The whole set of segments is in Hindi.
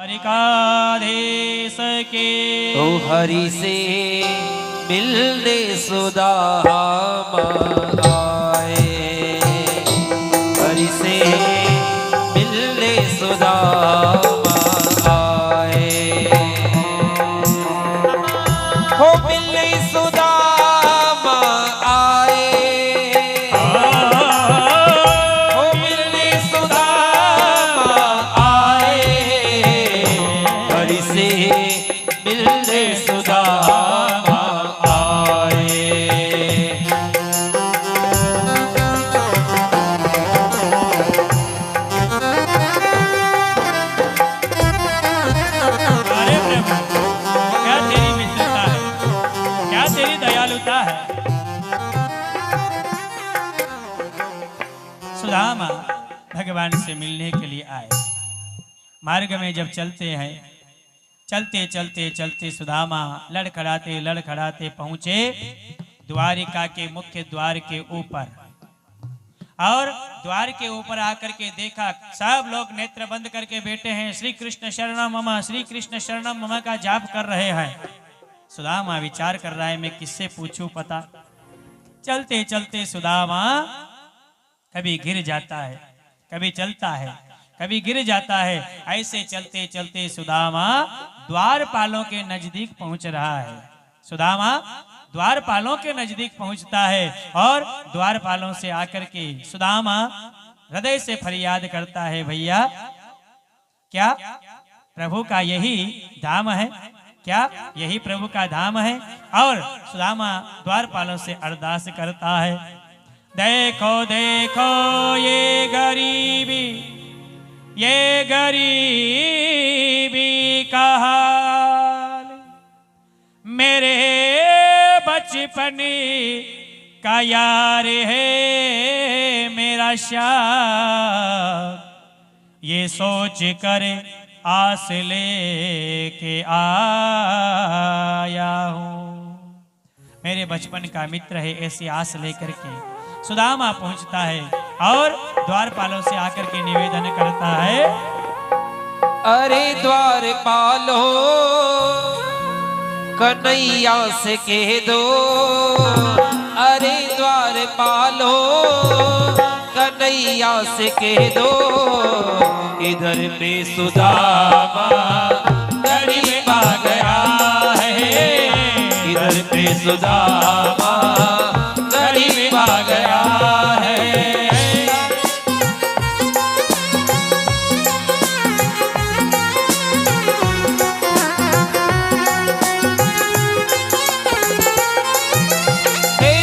द्वारिकाधीश के ओ हरि से मिलने सुदामा आए, हरि से मिलने सुदामा आए, हो मिलने सुदामा आए, हो मिलने सुदामा आए, हरि से मिलने सुदामा आए। अरे प्रभु, क्या तेरी मित्रता है, क्या तेरी दयालुता है। सुदामा भगवान से मिलने के लिए आए। मार्ग में जब चलते हैं, चलते चलते चलते सुदामा लड़खड़ाते पहुंचे द्वारिका के मुख्य द्वार के ऊपर। और द्वार के ऊपर आकर के देखा सब लोग नेत्र बंद करके बैठे हैं, श्री कृष्ण शरणम मम, श्री कृष्ण शरणम मम का जाप कर रहे हैं। सुदामा विचार कर रहा है, मैं किससे पूछूं पता। चलते चलते सुदामा कभी गिर जाता है, कभी चलता है, कभी गिर जाता है। ऐसे चलते चलते सुदामा द्वारपालों के नजदीक पहुंच रहा है। सुदामा द्वारपालों के नजदीक पहुंचता है और द्वारपालों से आकर के सुदामा हृदय से फरियाद करता है, भैया क्या प्रभु का यही धाम है, क्या यही प्रभु का धाम है। और सुदामा द्वारपालों से अरदास करता है, देखो देखो ये गरीबी, ये गरीबी का हाल, मेरे बचपन का यार है मेरा श्याम, ये सोच कर आस लेके आया हूँ। मेरे बचपन का मित्र है, ऐसी आस लेकर के सुदामा पहुंचता है और द्वारपालों से आकर के निवेदन करता है, अरे द्वारपालो कन्हैया से कह दो, अरे द्वारपालो कन्हैया से कह दो, इधर पे सुदामा गरीब आ गया है, इधर पे सुदामा गरीब आ गया है।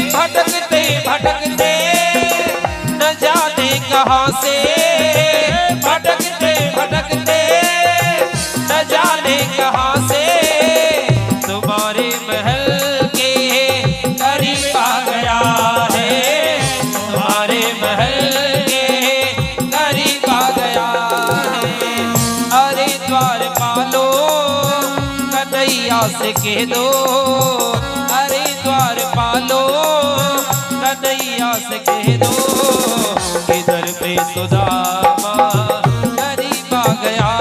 भटकते भटकते न जाने कहाँ से, भटकते भटकते न जाने कहाँ से, तुम्हारे महल के करीब आ गया है, तुम्हारे महल के करीब आ गया है। अरे द्वारपालो कन्हैया से कह दो, अरे द्वारपालो कन्हैया से कह दो, इधर पे सुदामा गरीब आ गया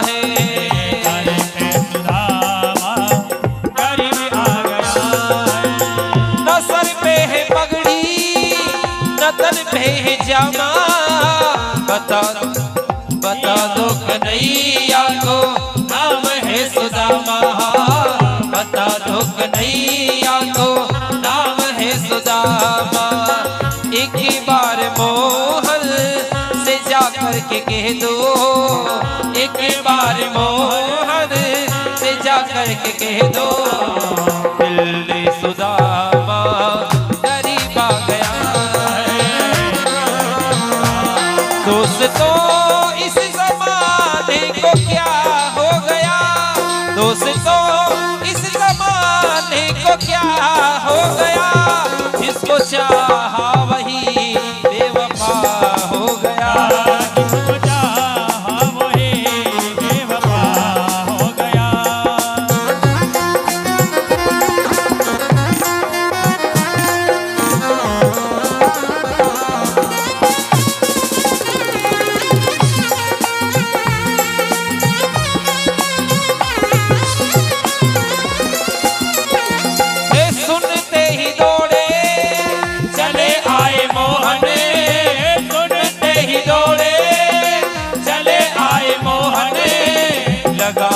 है, इधर पे सुदामा गरीब आ गया है। न सर पे है पगड़ी न तन पे है जामा, बता दो कन्हैया को नाम है सुदामा, बता दो कन्हैया को नाम है सुदामा। एक बार मोहन से जाकर के कह दो, एक बार मोहन से जाकर के कह दो, दिल्ली सुदामा गरीब आ गया है। दोस्तों इस जमाने को क्या हो गया, दोस्तों इस जमाने को क्या हो गया, जिसको चाहा वही बेवफा हो गया, जिसको चाहा वही बेवफा हो गया।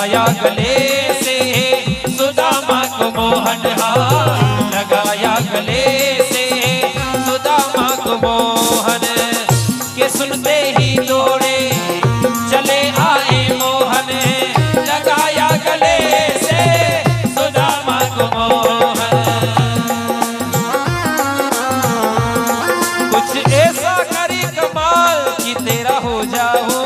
लगाया गले से सुदामा को मोहन हार, लगाया गले से सुदामा को मोहन, के सुनते ही दौड़े चले आए मोहन, लगाया गले से सुदामा को मोहन। कुछ ऐसा करे कमाल कि तेरा हो जाऊं,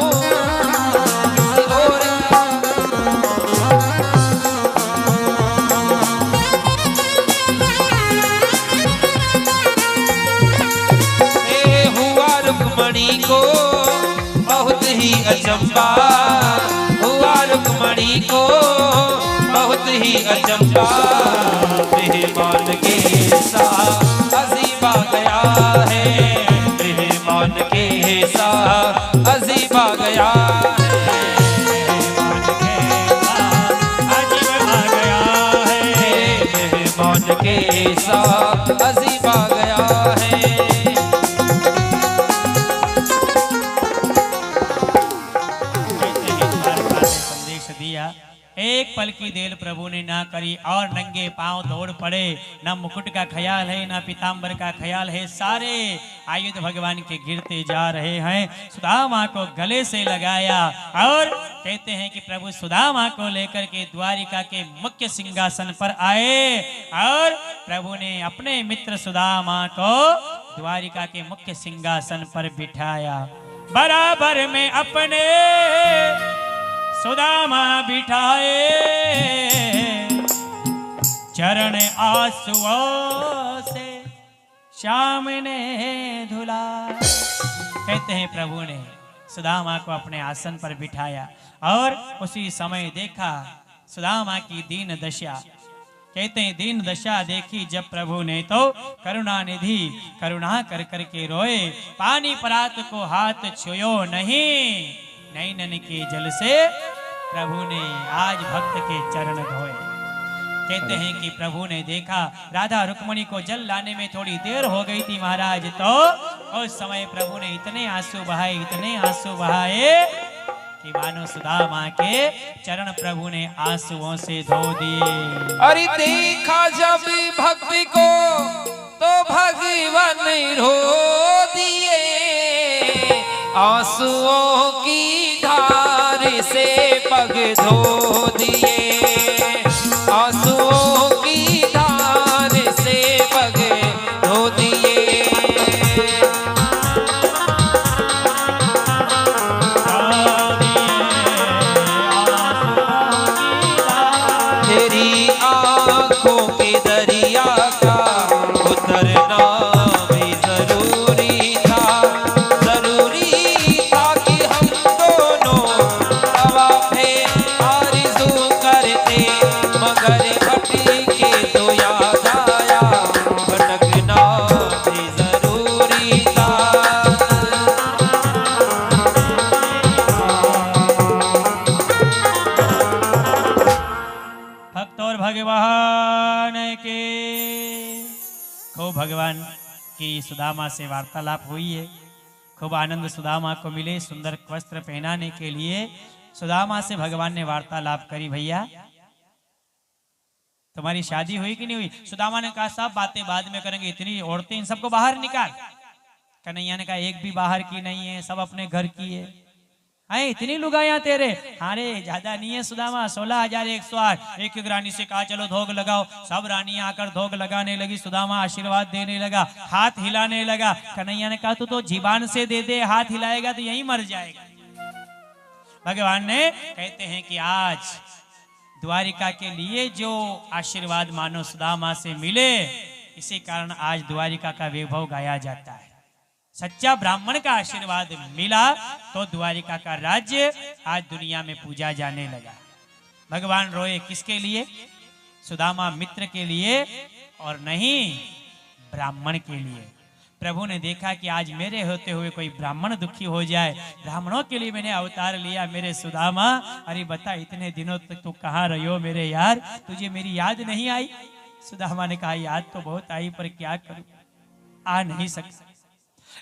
को बहुत ही अचंबा, हुआ रुक्मणी को बहुत ही अचंबा, मेहमान के साथ अजीबा गया है, मेहमान के साथ अजीबा गया है, मेहमान के साथ अजीबा गया है। एक पल की देर प्रभु ने ना करी और नंगे पांव दौड़ पड़े। ना मुकुट का ख्याल है, ना पीताम्बर का ख्याल है, सारे आयुध भगवान के गिरते जा रहे हैं। सुदामा को गले से लगाया और कहते हैं कि प्रभु सुदामा को लेकर के द्वारिका के मुख्य सिंहासन पर आए और प्रभु ने अपने मित्र सुदामा को द्वारिका के मुख्य सिंहासन पर बिठाया। बराबर में अपने सुदामा बिठाए, चरण आंसुओं से श्याम ने धुला। कहते हैं प्रभु ने सुदामा को अपने आसन पर बिठाया और उसी समय देखा सुदामा की दीन दशा। कहते हैं दीन दशा देखी जब प्रभु ने तो करुणा निधि करुणा कर कर के रोए। पानी परात को हाथ छुयो नहीं, नैनन के जल से प्रभु ने आज भक्त के चरण धोए। कहते हैं कि प्रभु ने देखा राधा रुक्मणी को जल लाने में थोड़ी देर हो गई थी महाराज, तो उस समय प्रभु ने इतने आंसू बहाए, इतने आंसू बहाए कि मानो सुदामा के चरण प्रभु ने आंसुओं से धो दिए। अरे देखा जब भक्ति को तो भगवान रो दिए, आंसुओं की धार से पग धो दिए, आंसुओं की धार से पग धो दिए। तेरी आंखों के दरिया का उतरना भी जरूरी था, जरूरी था कि हम दोनों तवाफ़े आरज़ू करते, मगर भटके तो याद आया भटकना भी जरूरी था। भक्त और भगवान के खूब भगवान की सुदामा से वार्तालाप हुई है। खूब आनंद सुदामा को मिले। सुंदर वस्त्र पहनाने के लिए सुदामा से भगवान ने वार्तालाप करी। भैया तुम्हारी शादी हुई कि नहीं हुई? सुदामा ने कहा सब बातें बाद में करेंगे, इतनी औरतें इन सबको बाहर निकाल। कन्हैया ने कहा एक भी बाहर की नहीं है, सब अपने घर की है। अरे इतनी लुगाया तेरे? अरे ज्यादा नहीं है सुदामा, 16,108। एक एक रानी से कहा चलो धोग लगाओ। सब रानियां आकर धोग लगाने लगी। सुदामा आशीर्वाद देने लगा, हाथ हिलाने लगा। कन्हैया ने कहा तू तो जीवान से दे दे, हाथ हिलाएगा तो यहीं मर जाएगा। भगवान ने कहते हैं कि आज द्वारिका के लिए जो आशीर्वाद मानो सुदामा से मिले, इसी कारण आज द्वारिका का वैभव गाया जाता है। सच्चा ब्राह्मण का आशीर्वाद मिला तो द्वारिका का राज्य आज दुनिया में पूजा जाने लगा। भगवान रोए किसके लिए? सुदामा मित्र के लिए और नहीं ब्राह्मण के लिए। प्रभु ने देखा कि आज मेरे होते हुए कोई ब्राह्मण दुखी हो जाए, ब्राह्मणों के लिए मैंने अवतार लिया। मेरे सुदामा, अरे बता इतने दिनों तक तू कहाँ रहो मेरे यार, तुझे मेरी याद नहीं आई? सुदामा ने कहा याद तो बहुत आई, पर क्या करूं, आ नहीं सकता।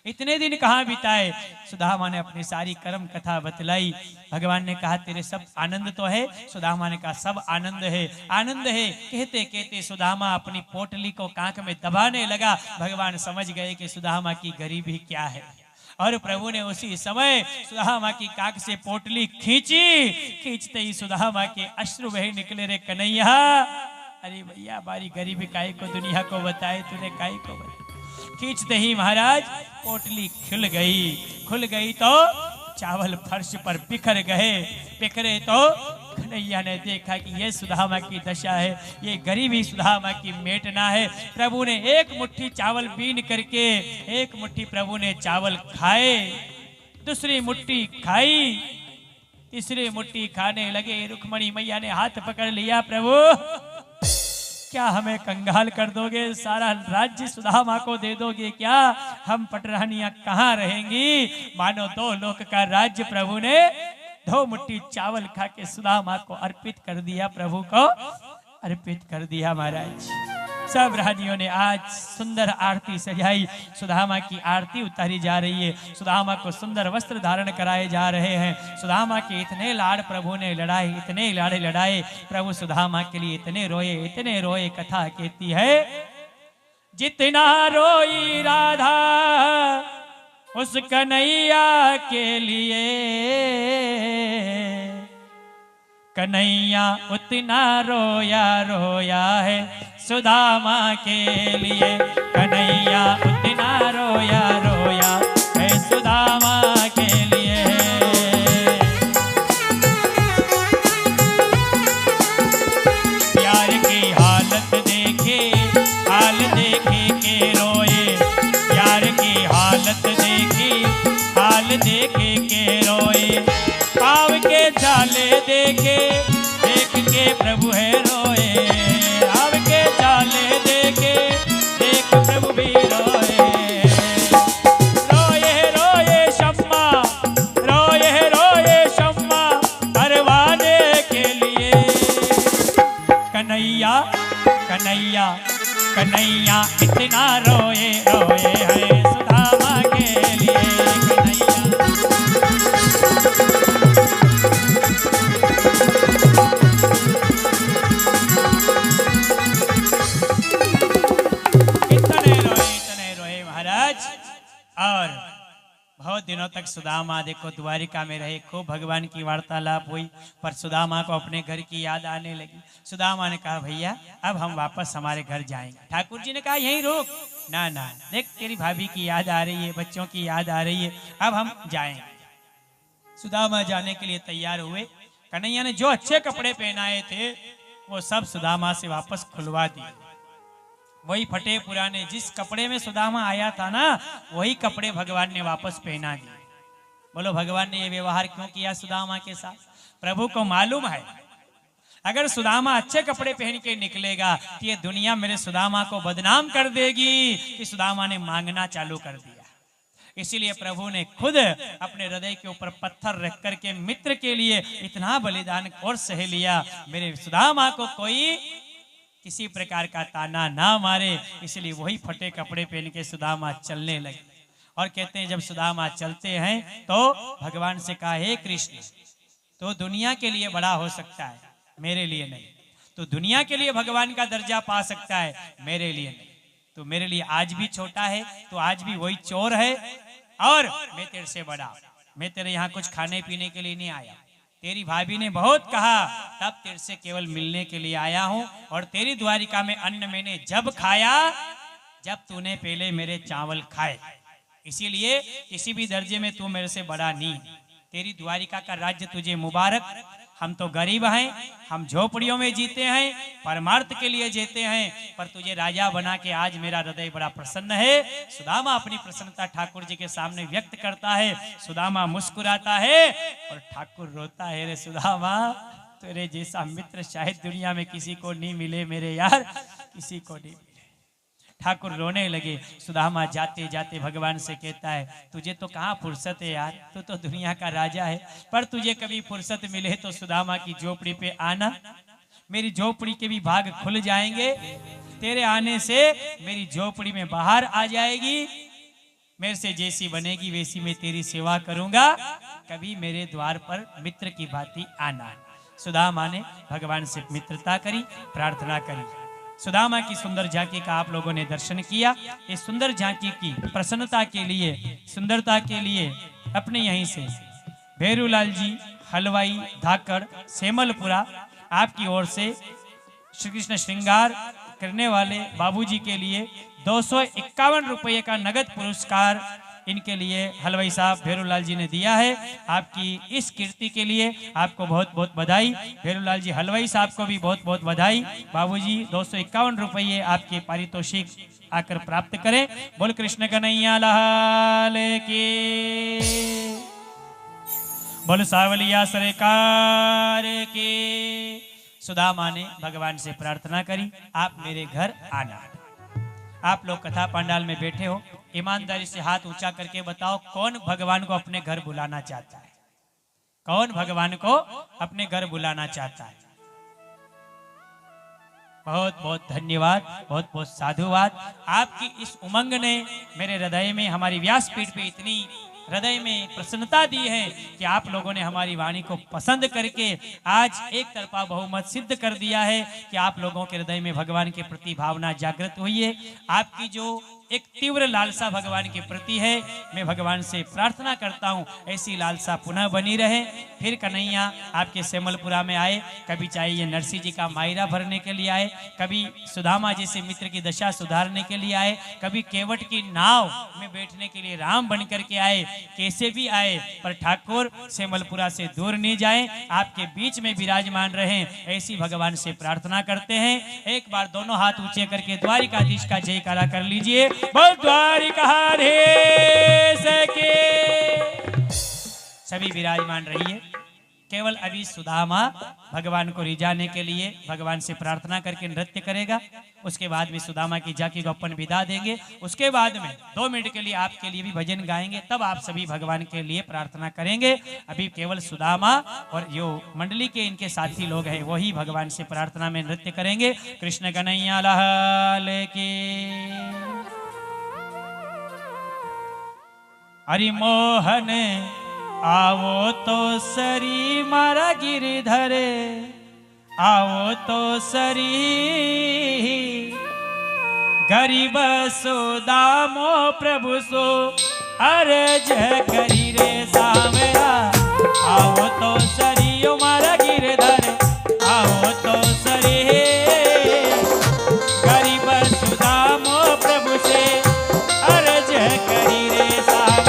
इतने दिन कहाँ बिताए। सुदामा ने अपनी सारी कर्म कथा बतलाई। भगवान ने कहा तेरे सब आनंद तो है। सुदामा ने कहा सब आनंद है, आनंद है। कहते कहते सुदामा अपनी पोटली को कांख में दबाने लगा। भगवान समझ गए कि सुदामा की गरीबी क्या है, और प्रभु ने उसी समय सुदामा की कांख से पोटली खींची। खींचते ही सुदामा के अश्रु बह निकले। रे कन्हैया, अरे भैया हमारी गरीबी काहे को दुनिया को बताए, तूने काहे को बताए। खींचते ही महाराज पोटली खुल गई तो चावल फर्श पर बिखर गए। बिखरे तो कन्हैया ने देखा कि ये सुदामा की दशा है, ये गरीबी सुदामा की मेटना है। प्रभु ने एक मुट्ठी चावल बीन करके, एक मुट्ठी प्रभु ने चावल खाए, दूसरी मुट्ठी खाई, तीसरी मुट्ठी खाने लगे। रुक्मणी मैया ने हाथ पकड़ लिया, प्रभु क्या हमें कंगाल कर दोगे, सारा राज्य सुदामा को दे दोगे क्या, हम पटरानियां कहाँ रहेंगी। मानो 2 लोक का राज्य प्रभु ने 2 मुट्ठी चावल खा के सुदामा को अर्पित कर दिया, प्रभु को अर्पित कर दिया। महाराज सब रानियों ने आज सुंदर आरती सजाई। सुदामा की आरती उतारी जा रही है। सुदामा को सुंदर वस्त्र धारण कराए जा रहे हैं। सुदामा के इतने लाड़ प्रभु ने लड़ाए, इतने लाड़े लड़ाए। प्रभु सुदामा के लिए इतने रोए। कथा कहती है जितना रोई राधा उस कन्हैया के लिए, कन्हैया उतना रोया है सुदामा के लिए। कन्हैया उतना रोया है सुदामा के लिए। प्यार की हालत देखे के रोए, प्यार की हालत देखे के रोए। पाव के जाले देख के प्रभु है रोए। पाव के जाले देख प्रभु भी रोए। रोए शम्मा परवाने के लिए। कन्हैया इतना रोए है सुदामा के लिए। इतने रोए महाराज। और बहुत दिनों तक सुदामा देखो द्वारिका में रहे, खूब भगवान की वार्तालाप हुई, पर सुदामा को अपने घर की याद आने लगी। सुदामा ने कहा भैया अब हम वापस हमारे घर जाएंगे। ठाकुर जी ने कहा यहीं रुक, ना देख तेरी भाभी की याद आ रही है, बच्चों की याद आ रही है, अब हम जाएंगे। सुदामा जाने के लिए तैयार हुए। कन्हैया ने जो अच्छे कपड़े पहनाए थे वो सब सुदामा से वापस खुलवा दिए। वही फटे पुराने जिस कपड़े में सुदामा आया था ना, वही कपड़े भगवान ने वापस पहना दिए। बोलो भगवान ने ये व्यवहार क्यों किया सुदामा के साथ? प्रभु को मालूम है अगर सुदामा अच्छे कपड़े पहन के निकलेगा तो ये दुनिया मेरे सुदामा को बदनाम कर देगी कि सुदामा ने मांगना चालू कर दिया। इसीलिए प्रभु ने खुद अपने हृदय के ऊपर पत्थर रख करके मित्र के लिए इतना बलिदान और सह लिया, मेरे सुदामा को कोई किसी प्रकार का ताना ना मारे। इसलिए वही फटे कपड़े पहन के सुदामा चलने लगे। और कहते हैं जब सुदामा चलते हैं तो भगवान से कहा हे कृष्ण तो दुनिया के लिए बड़ा हो सकता है, मेरे लिए नहीं। तो दुनिया के लिए भगवान का दर्जा पा सकता है, मेरे लिए नहीं। तो मेरे लिए आज भी छोटा है, तो आज भी वही चोर है, और मैं तेरे से बड़ा। मैं तेरे यहाँ कुछ खाने पीने के लिए नहीं आया, तेरी भाभी ने बहुत कहा तब तेरे से केवल मिलने के लिए आया हूं। और तेरी द्वारिका में अन्न मैंने जब खाया जब तूने पहले मेरे चावल खाए। इसीलिए किसी भी दर्जे में तू मेरे से बड़ा नहीं। तेरी द्वारिका का राज्य तुझे मुबारक। हम तो गरीब हैं, हम झोपड़ियों में जीते हैं, परमार्थ के लिए जीते हैं, पर तुझे राजा बना के आज मेरा हृदय बड़ा प्रसन्न है। सुदामा अपनी प्रसन्नता ठाकुर जी के सामने व्यक्त करता है। सुदामा मुस्कुराता है और ठाकुर रोता है। रे सुदामा तेरे जैसा मित्र शायद दुनिया में किसी को नहीं मिले मेरे यार, किसी को नहीं। ठाकुर रोने लगे। सुदामा जाते जाते भगवान से कहता है तुझे तो कहाँ फुर्सत है यार, तू तो दुनिया का राजा है, पर तुझे कभी फुर्सत मिले तो सुदामा की झोपड़ी पे आना, मेरी झोपड़ी के भी भाग खुल जाएंगे। तेरे आने से मेरी झोपड़ी में बाहर आ जाएगी। मेरे से जैसी बनेगी वैसी मैं तेरी सेवा करूंगा, कभी मेरे द्वार पर मित्र की भांति आना। सुदामा ने भगवान से मित्रता करी, प्रार्थना करी। सुदामा की सुंदर झांकी का आप लोगों ने दर्शन किया। इस सुंदर झांकी की प्रसन्नता के लिए, सुंदरता के लिए अपने यहीं से भैरूलाल जी हलवाई धाकड़ सेमलपुरा आपकी ओर से श्री कृष्ण श्रृंगार करने वाले बाबूजी के लिए 251 रुपये का नगद पुरस्कार इनके लिए हलवाई साहब भैरूलाल जी ने दिया है। आपकी इस कीर्ति के लिए आपको बहुत बहुत बधाई। भैरूलाल जी हलवाई साहब को भी बहुत बहुत बधाई। बाबूजी 251 रुपये आपके पारितोषिक आकर प्राप्त करें। बोल कृष्ण कन्हैया लाल की, बोल सावलिया सरकार के। सुदामा ने भगवान से प्रार्थना करी, आप मेरे घर आना। आप लोग कथा पंडाल में बैठे हो, ईमानदारी से हाथ ऊंचा करके बताओ कौन भगवान को अपने घर बुलाना चाहता है? कौन भगवान को अपने घर बुलाना चाहता है? बहुत बहुत धन्यवाद, बहुत बहुत साधुवाद। आपकी इस उमंग ने मेरे हृदय में, हमारी व्यासपीठ पे इतनी हृदय में प्रसन्नता दी है कि आप लोगों ने हमारी वाणी को पसंद करके आज एक तरफा बहुमत सिद्ध कर दिया है कि आप लोगों के हृदय में भगवान के प्रति भावना जागृत हुई है। आपकी जो एक तीव्र लालसा भगवान के प्रति है, मैं भगवान से प्रार्थना करता हूँ ऐसी लालसा पुनः बनी रहे। फिर कन्हैया आपके सेमलपुरा में आए, कभी चाहे ये नरसिंह जी का मायरा भरने के लिए आए, कभी सुदामा जैसे मित्र की दशा सुधारने के लिए आए, कभी केवट की नाव में बैठने के लिए राम बन करके आए। कैसे भी आए पर ठाकुर सेमलपुरा से दूर नहीं जाए, आपके बीच में विराजमान रहे, ऐसी भगवान से प्रार्थना करते हैं। एक बार दोनों हाथ ऊंचे करके द्वारिकाधीश का जयकारा कर लीजिए। बोल द्वारिकाधीश के। सभी विराजमान रहिए। केवल अभी सुदामा भगवान को रिझाने के लिए भगवान से प्रार्थना करके नृत्य करेगा। उसके बाद में सुदामा की झांकी को अपन विदा देंगे। उसके बाद में 2 मिनट के लिए आपके लिए भी भजन गाएंगे, तब आप सभी भगवान के लिए प्रार्थना करेंगे। अभी केवल सुदामा और जो मंडली के इनके साथी लोग हैं वही भगवान से प्रार्थना में नृत्य करेंगे। कृष्ण कन्हैया लाल की। हरि मोहन आओ तो सरी मारा गिरधर, आओ तो सरी गरीब सुदामो प्रभु सो अर्ज करी रे सावरा। आओ तो सरी ओ मारा गिरधर, आओ तो सरी गरीब सुदामो प्रभु से अर्ज करी रे सावरा।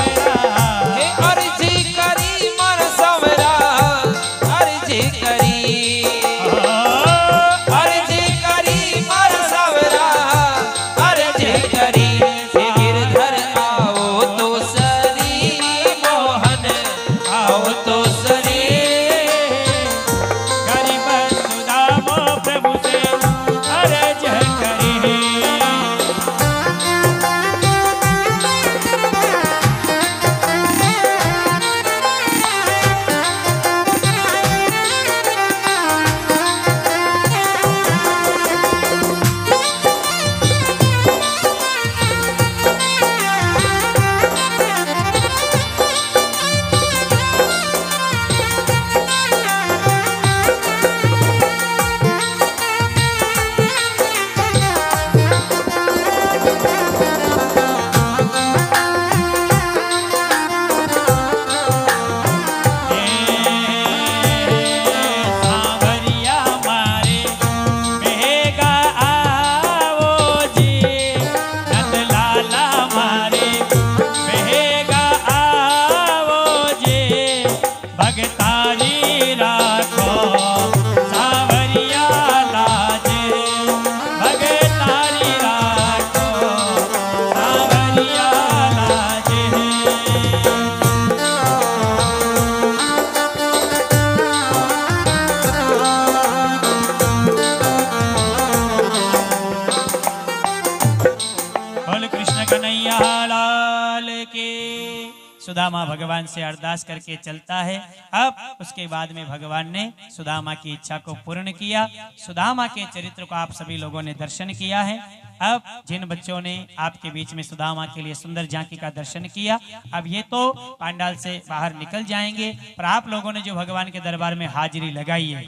सुदामा भगवान से अरदास करके चलता है। अब उसके बाद में भगवान ने सुदामा की इच्छा को पूर्ण किया। सुदामा के चरित्र को आप सभी लोगों ने दर्शन किया है। अब जिन बच्चों ने आपके बीच में सुदामा के लिए सुंदर झांकी का दर्शन किया, अब ये तो पांडाल से बाहर निकल जाएंगे, पर आप लोगों ने जो भगवान के दरबार में हाजिरी लगाई है,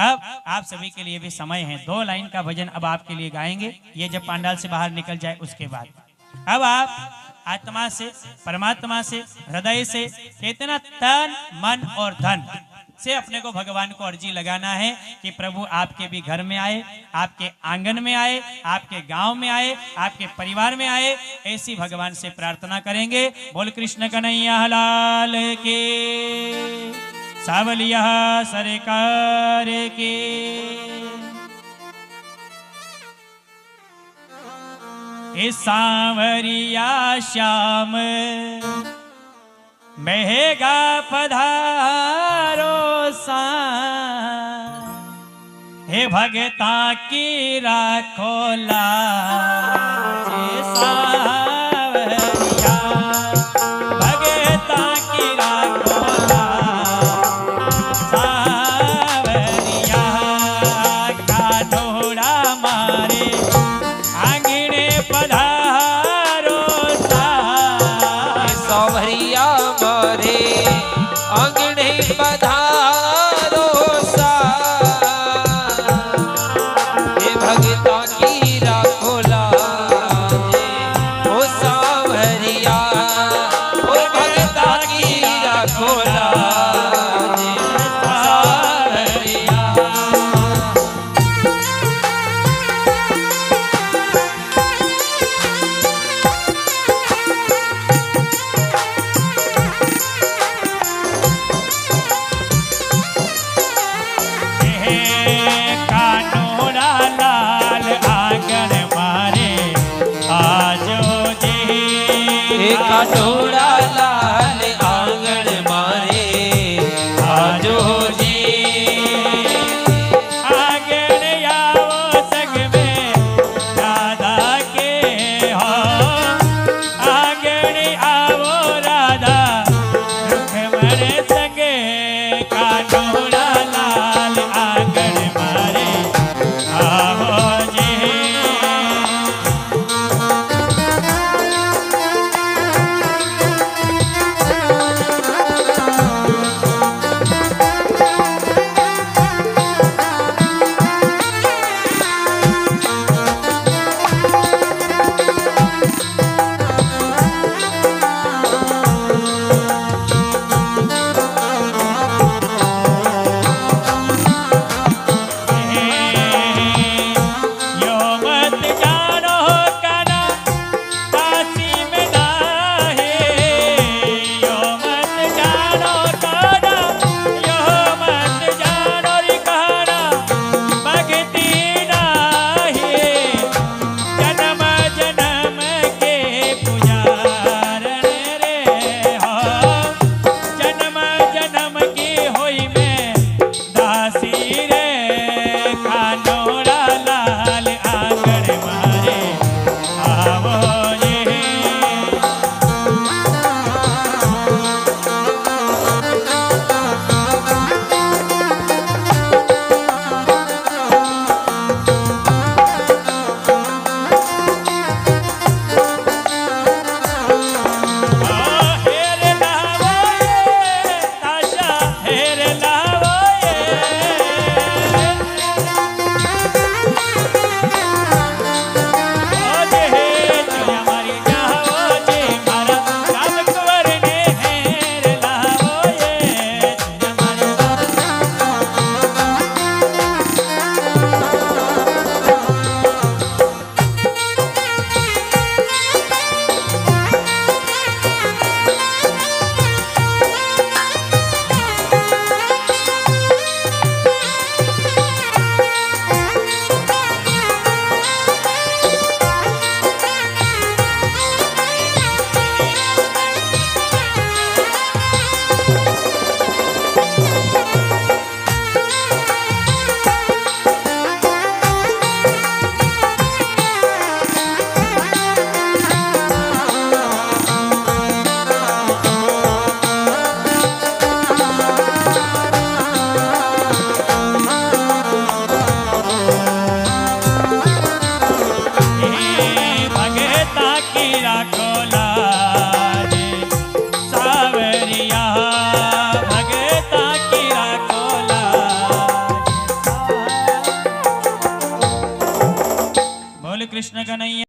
अब आप सभी के लिए भी समय है। 2 लाइन का भजन अब आपके लिए गाएंगे, ये जब पांडाल से बाहर निकल जाए उसके बाद। अब आप आत्मा से, परमात्मा से, हृदय से, कितना तन मन और धन से अपने को भगवान को अर्जी लगाना है कि प्रभु आपके भी घर में आए, आपके आंगन में आए, आपके गांव में आए, आपके परिवार में आए। ऐसी भगवान से प्रार्थना करेंगे। बोल कृष्ण कन्हैया लाल के, सावलिया सरकार के। इस सांवरिया श्याम महेगा पधारो सा, हे भगता की राखो लाज सांवरिया, भगता की राखो लाज सांवरिया, कानोड़ा मारे आंगने पधारो सा, सांवरिया मारे आंगने पधारो सा, हे भगता की राखो लाज ओ सांवरिया, ओ भगता की राखो लाज सांवरिया। कानोड़ा लाल आंगन मारे आजो जी, कानोड़ा लाल आंगन मारे आजो जी, आंगन आओ संग में राधा के हो, आंगन आओ राधा रुक्मण संगे, कानोड़ा लाल आंगन कृष्ण कन्हैया